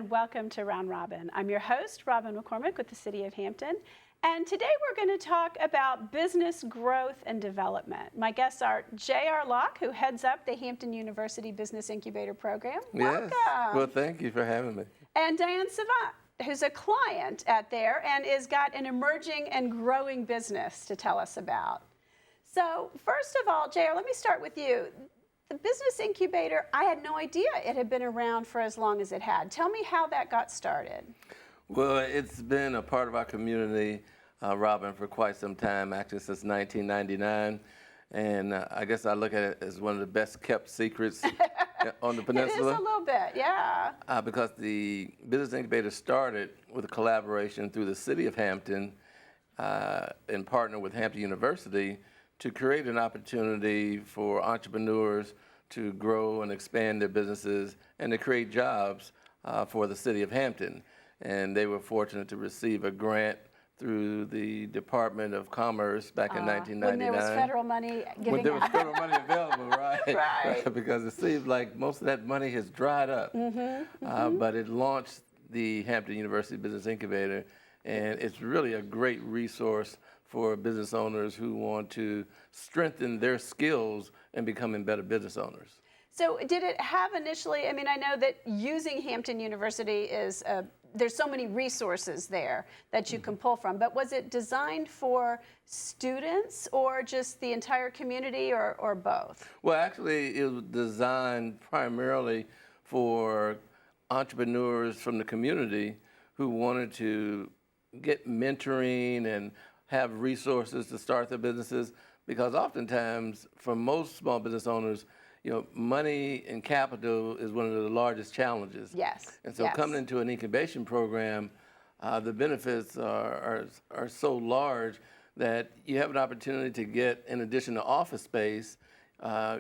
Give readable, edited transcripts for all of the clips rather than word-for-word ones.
and welcome to Round Robin. I'm your host, Robin McCormick with the City of Hampton, and today we're going to talk about business growth and development. My guests are J.R. Locke, who heads up the Hampton University Business Incubator program. Yes. Welcome. Well, thank you for having me. And Diane Cesvette, who's a client at there and has got an emerging and growing business to tell us about. So first of all, J.R., let me start with you. The Business Incubator, I had no idea it had been around for as long as it had. Tell me how that got started. Well, it's been a part of our community, Robin, for quite some time, actually since 1999. And I guess I look at it as one of the best kept secrets on the peninsula. It is a little bit, yeah. Because the Business Incubator started with a collaboration through the City of Hampton in partner with Hampton University to create an opportunity for entrepreneurs to grow and expand their businesses and to create jobs for the City of Hampton. And they were fortunate to receive a grant through the Department of Commerce back in 1999. When there was federal money giving When there was federal money available, right? Right. Because it seems like most of that money has dried up. But it launched the Hampton University Business Incubator, and it's really a great resource for business owners who want to strengthen their skills and becoming better business owners. So did it have initially, I mean, I know that using Hampton University is, there's so many resources there that you can pull from, but was it designed for students or just the entire community or both? Well, actually, it was designed primarily for entrepreneurs from the community who wanted to get mentoring and have resources to start their businesses, because oftentimes for most small business owners, you know, money and capital is one of the largest challenges. Yes. And so coming into an incubation program, the benefits are so large that you have an opportunity to get, in addition to office space,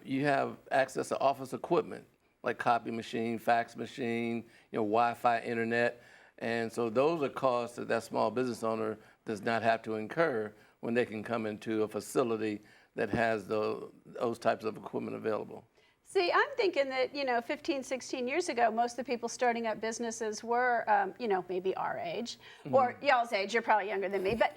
you have access to office equipment like copy machine, fax machine, you know, Wi-Fi, internet. And so those are costs that small business owner does not have to incur when they can come into a facility that has those types of equipment available. See, I'm thinking that, you know, 15, 16 years ago, most of the people starting up businesses were, you know, maybe our age, or y'all's age. You're probably younger than me. But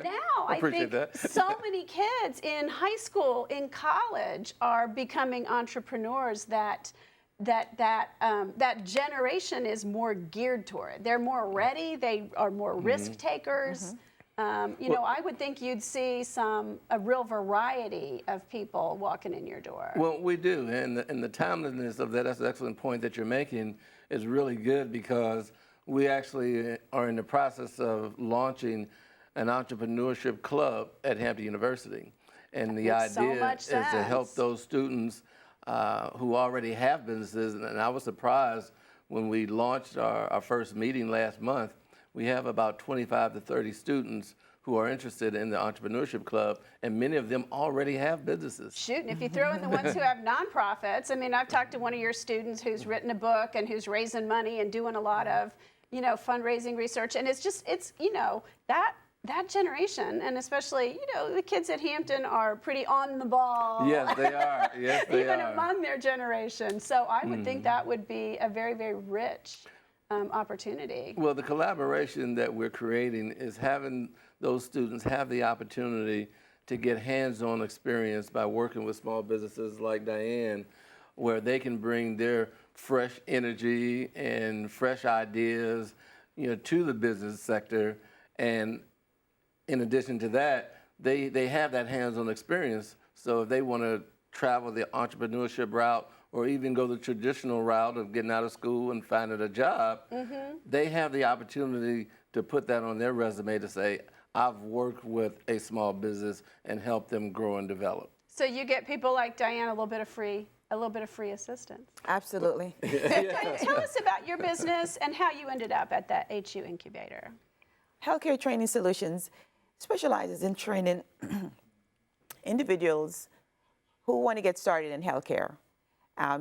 now I think so many kids in high school, in college, are becoming entrepreneurs that generation is more geared toward it. They're more ready. They are more risk takers. You know, I would think you'd see a real variety of people walking in your door. Well, we do, and the timeliness of that's an excellent point that you're making is really good, because we actually are in the process of launching an entrepreneurship club at Hampton University. And the idea is to help those students who already have businesses. And I was surprised when we launched our first meeting last month. We have about 25 to 30 students who are interested in the entrepreneurship club, and many of them already have businesses. Shoot, and if you throw in the ones who have nonprofits, I mean, I've talked to one of your students who's written a book and who's raising money and doing a lot of, you know, fundraising research, and it's you know, that generation, and especially, you know, the kids at Hampton are pretty on the ball. Yes, they are. Yes, they Even are. among their generation. So I would think that would be a very, very rich opportunity. Well, the collaboration that we're creating is having those students have the opportunity to get hands-on experience by working with small businesses like Diane, where they can bring their fresh energy and fresh ideas, you know, to the business sector. And in addition to that, they have that hands-on experience. So if they want to travel the entrepreneurship route or even go the traditional route of getting out of school and finding a job, they have the opportunity to put that on their resume to say, I've worked with a small business and helped them grow and develop. So you get people like Diane a little bit of free assistance. Absolutely. Tell us about your business and how you ended up at the HU Incubator. Healthcare Training Solutions specializes in training individuals who want to get started in healthcare.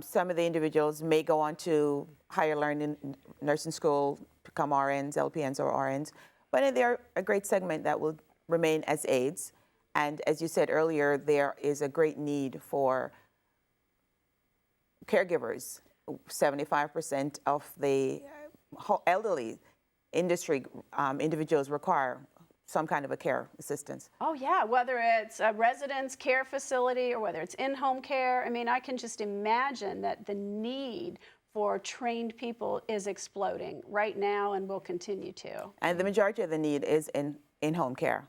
Some of the individuals may go on to higher learning nursing school, become RNs, LPNs, or RNs, but they're a great segment that will remain as aides. And as you said earlier, there is a great need for caregivers. 75% of the elderly industry individuals require some kind of a care assistance. Oh yeah, whether it's a residence care facility or whether it's in-home care. I mean, I can just imagine that the need for trained people is exploding right now and will continue to. And the majority of the need is in-home care.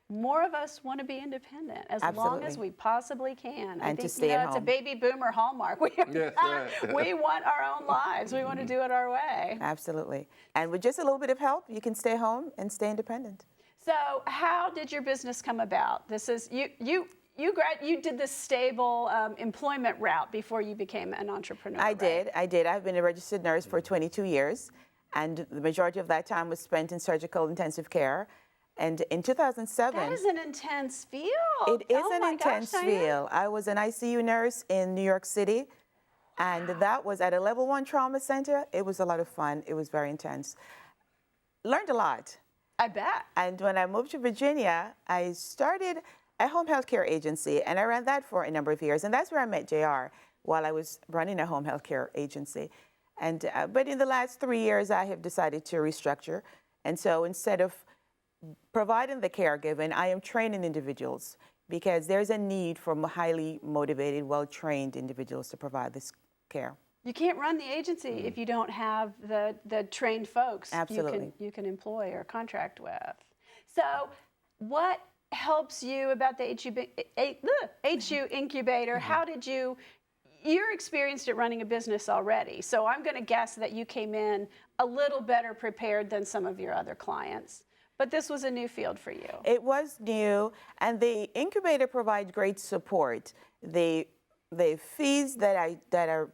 More of us want to be independent as long as we possibly can. I And think to stay at it's a home. baby boomer hallmark. Yes, right. We want our own lives. We want to do it our way. Absolutely. And with just a little bit of help, you can stay home and stay independent. So how did your business come about? This is you did the stable employment route before you became an entrepreneur. I right? did. I've been a registered nurse for 22 years, and the majority of that time was spent in surgical intensive care. And in 2007, That is an intense field. it is Oh an my intense gosh, Diane. field. I was an ICU nurse in New York City, and that was at a level 1 trauma center. It was a lot of fun. It was very intense. Learned a lot. I bet. And when I moved to Virginia, I started a home health care agency, and I ran that for a number of years. And that's where I met JR while I was running a home health care agency. And but in the last 3 years, I have decided to restructure. And so instead of providing the caregiving, I am training individuals because there's a need for highly motivated, well-trained individuals to provide this care. You can't run the agency if you don't have the trained folks Absolutely. you can employ or contract with. So what helps you about the HU Incubator? How did you're experienced at running a business already, so I'm going to guess that you came in a little better prepared than some of your other clients. But this was a new field for you. It was new, and the incubator provides great support. The fees that are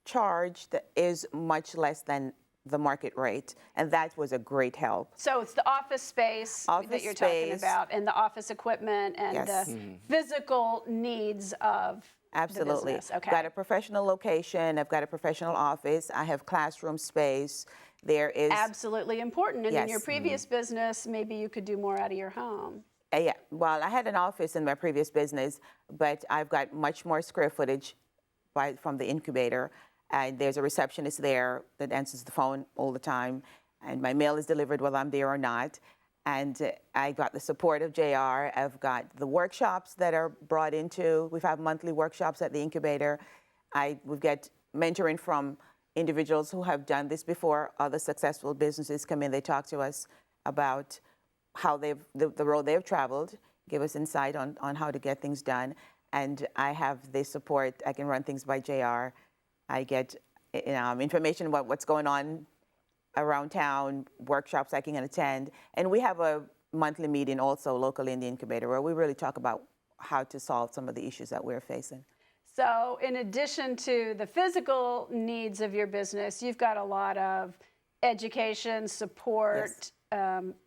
charged is much less than the market rate, and that was a great help. So it's the office space that you're talking about, and the office equipment, and Yes. the physical needs of Absolutely. the business. Okay. Got a professional location. I've got a professional office. I have classroom space. There is Absolutely important. And in Yes. your previous business, maybe you could do more out of your home. Yeah, well, I had an office in my previous business, but I've got much more square footage from the incubator. And there's a receptionist there that answers the phone all the time. And my mail is delivered whether I'm there or not. And I got the support of JR. I've got the workshops that are brought into. We have monthly workshops at the incubator. We've got mentoring from individuals who have done this before. Other successful businesses come in, they talk to us about how the road they've traveled, give us insight on how to get things done. And I have the support. I can run things by JR. I get information about what's going on around town, workshops I can attend. And we have a monthly meeting also locally in the incubator where we really talk about how to solve some of the issues that we're facing. So in addition to the physical needs of your business, you've got a lot of education, support,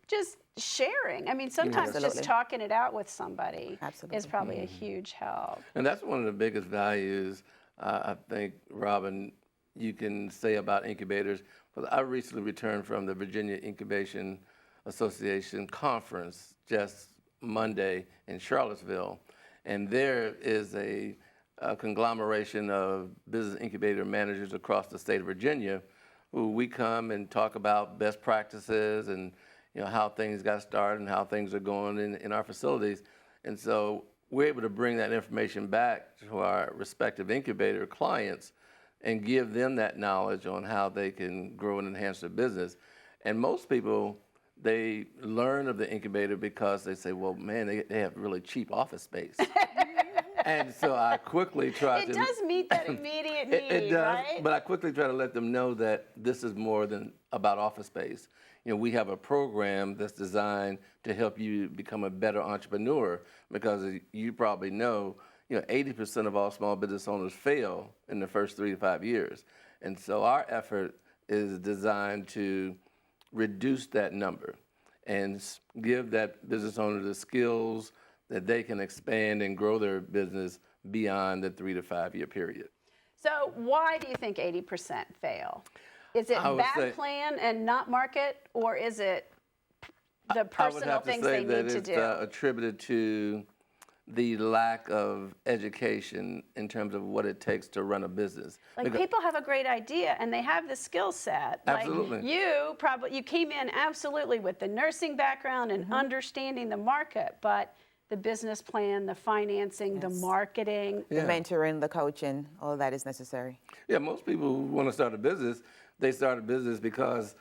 just sharing. I mean, sometimes just talking it out with somebody is probably a huge help. And that's one of the biggest values, I think, Robin, you can say about incubators. But I recently returned from the Virginia Incubation Association conference just Monday in Charlottesville. And there is a conglomeration of business incubator managers across the state of Virginia who we come and talk about best practices and how things got started and how things are going in our facilities. And so we're able to bring that information back to our respective incubator clients and give them that knowledge on how they can grow and enhance their business. And most people, they learn of the incubator because they say, well, man, they have really cheap office space. And so I quickly try to... It does meet that immediate need, it does, right? but I quickly try to let them know that this is more than about office space. We have a program that's designed to help you become a better entrepreneur because you probably know, 80% of all small business owners fail in the first 3 to 5 years. And so our effort is designed to reduce that number and give that business owner the skills that they can expand and grow their business beyond the 3 to 5 year period. So why do you think 80% fail? Is it bad plan and not market, or is it the personal things they need to do? I would have to say that it's attributed to the lack of education in terms of what it takes to run a business. Like people have a great idea and they have the skill set. Absolutely. Like you came in absolutely with the nursing background and understanding the market, but the business plan, the financing, the marketing. The mentoring, the coaching, all of that is necessary. Yeah, most people who want to start a business, they start a business because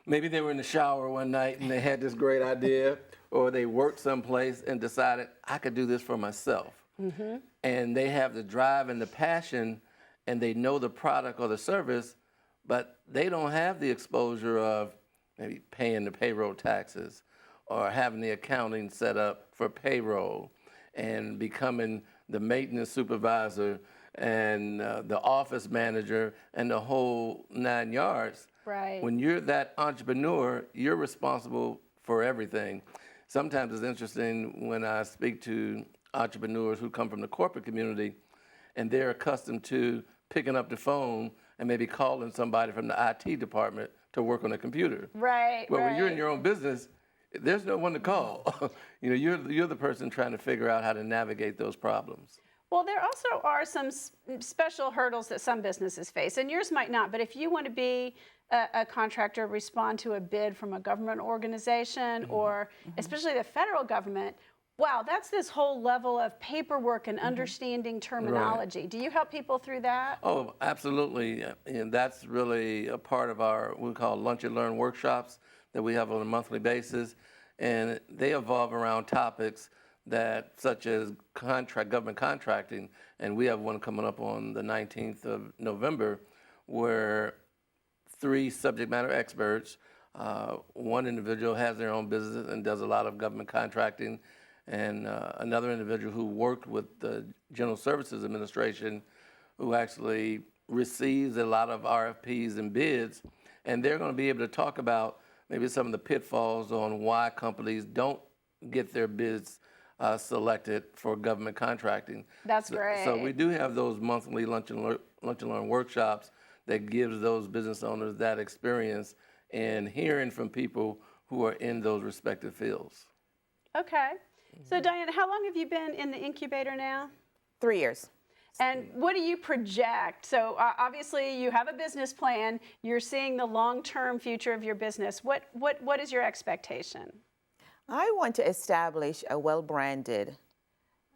maybe they were in the shower one night and they had this great idea, or they worked someplace and decided, I could do this for myself. And they have the drive and the passion, and they know the product or the service, but they don't have the exposure of maybe paying the payroll taxes or having the accounting set up for payroll and becoming the maintenance supervisor and the office manager and the whole 9 yards. Right. When you're that entrepreneur, you're responsible for everything. Sometimes it's interesting when I speak to entrepreneurs who come from the corporate community and they're accustomed to picking up the phone and maybe calling somebody from the IT department to work on a computer. Right, Well, when you're in your own business, there's no one to call. You're the person trying to figure out how to navigate those problems. Well, there also are some special hurdles that some businesses face, and yours might not, but if you want to be a contractor, respond to a bid from a government organization or especially the federal government, wow, that's this whole level of paperwork and understanding terminology. Right. Do you help people through that? Oh, absolutely. And that's really a part of our, we call Lunch and Learn workshops that we have on a monthly basis. And they evolve around topics that, such as government contracting. And we have one coming up on the 19th of November where 3 subject matter experts, one individual has their own business and does a lot of government contracting, and another individual who worked with the General Services Administration who actually receives a lot of RFPs and bids, and they're going to be able to talk about maybe some of the pitfalls on why companies don't get their bids selected for government contracting. That's great. So we do have those monthly Lunch and Learn workshops that gives those business owners that experience and hearing from people who are in those respective fields. Okay. So Diane, how long have you been in the incubator now? 3 years. And what do you project? So obviously you have a business plan. You're seeing the long-term future of your business. What is your expectation? I want to establish a well-branded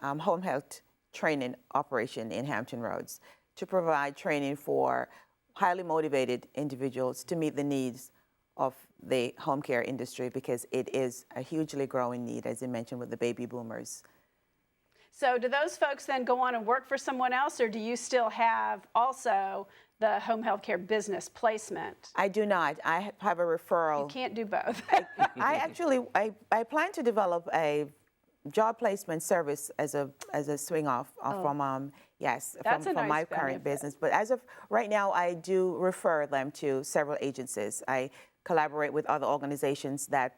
home health training operation in Hampton Roads to provide training for highly motivated individuals to meet the needs of the home care industry, because it is a hugely growing need, as you mentioned, with the baby boomers. So do those folks then go on and work for someone else, or do you still have also the home health care business placement? I do not. I have a referral. You can't do both. I plan to develop a job placement service as a swing off from my current business. But as of right now, I do refer them to several agencies. I collaborate with other organizations that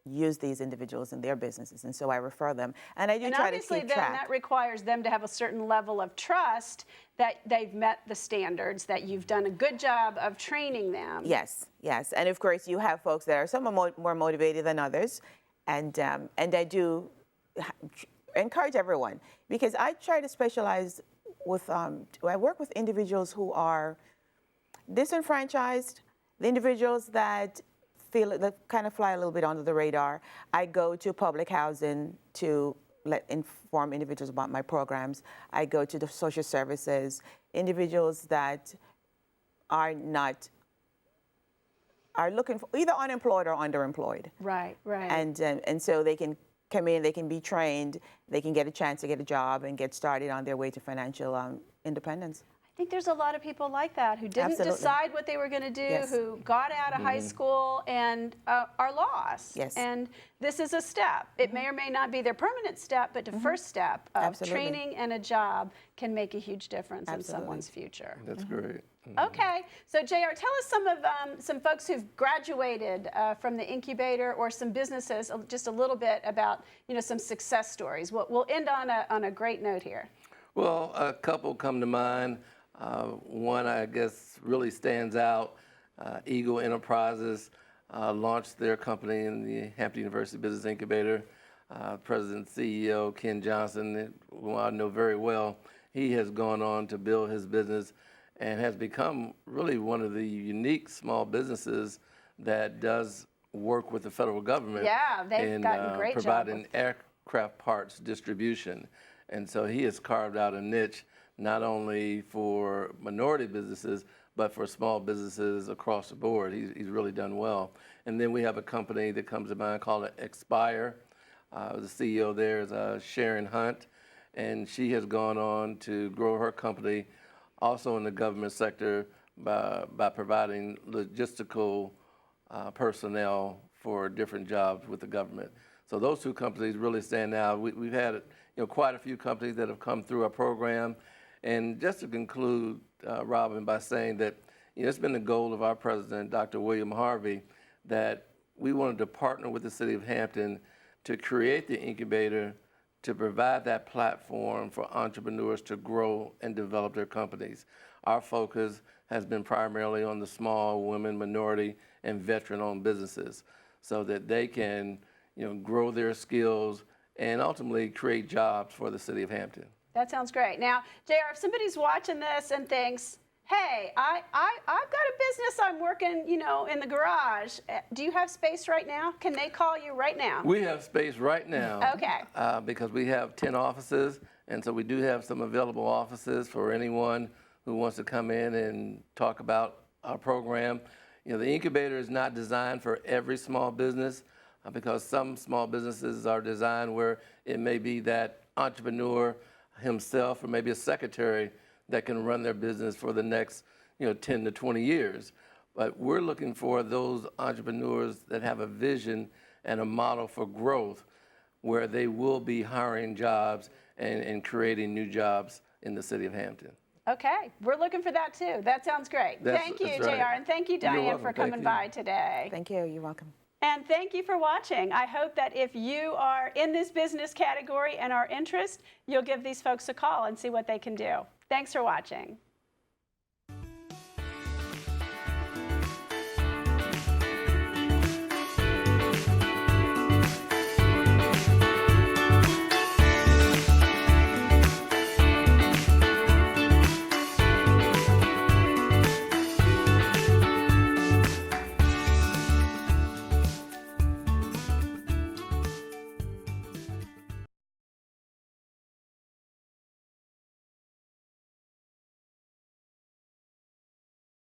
use these individuals in their businesses, and so I refer them. And I do try to keep track. And obviously then that requires them to have a certain level of trust that they've met the standards, that you've done a good job of training them. Yes, yes. And of course you have folks that are some are more motivated than others, and I do encourage everyone, because I try to specialize with, I work with individuals who are disenfranchised, the individuals that kind of fly a little bit under the radar. I go to public housing to inform individuals about my programs. I go to the social services, individuals that are looking for either unemployed or underemployed. Right, right. And so they can come in, they can be trained, they can get a chance to get a job and get started on their way to financial independence. I think there's a lot of people like that who didn't decide what they were going to do, who got out of high school and are lost. Yes. And this is a step. It may or may not be their permanent step, but the first step of training and a job can make a huge difference in someone's future. That's great. Okay, so JR, tell us some folks who've graduated from the incubator, or some businesses, just a little bit about some success stories. We'll end on a great note here. Well, a couple come to mind. One, I guess, really stands out. Eagle Enterprises launched their company in the Hampton University Business Incubator. President CEO Ken Johnson, who I know very well, he has gone on to build his business and has become really one of the unique small businesses that does work with the federal government they've gotten great providing aircraft parts distribution. And so he has carved out a niche not only for minority businesses, but for small businesses across the board. He's really done well. And then we have a company that comes to mind called Expire. The CEO there is Sharon Hunt, and she has gone on to grow her company also in the government sector by providing logistical personnel for different jobs with the government. So those two companies really stand out. We've had quite a few companies that have come through our program. And just to conclude, Robin, by saying that it's been the goal of our president, Dr. William Harvey, that we wanted to partner with the city of Hampton to create the incubator to provide that platform for entrepreneurs to grow and develop their companies. Our focus has been primarily on the small, women, minority, and veteran-owned businesses so that they can grow their skills and ultimately create jobs for the city of Hampton. That sounds great. Now, JR, if somebody's watching this and thinks, hey, I've got a business I'm working, in the garage. Do you have space right now? Can they call you right now? We have space right now. Okay. Because we have 10 offices, and so we do have some available offices for anyone who wants to come in and talk about our program. The incubator is not designed for every small business because some small businesses are designed where it may be that entrepreneur himself or maybe a secretary that can run their business for the next 10 to 20 years. But we're looking for those entrepreneurs that have a vision and a model for growth where they will be hiring jobs and creating new jobs in the city of Hampton. Okay, we're looking for that too. That sounds great. Thank you, right. JR, and thank you, Diane, for coming by today. Thank you. You're welcome. And thank you for watching. I hope that if you are in this business category and are interested, you'll give these folks a call and see what they can do. Thanks for watching.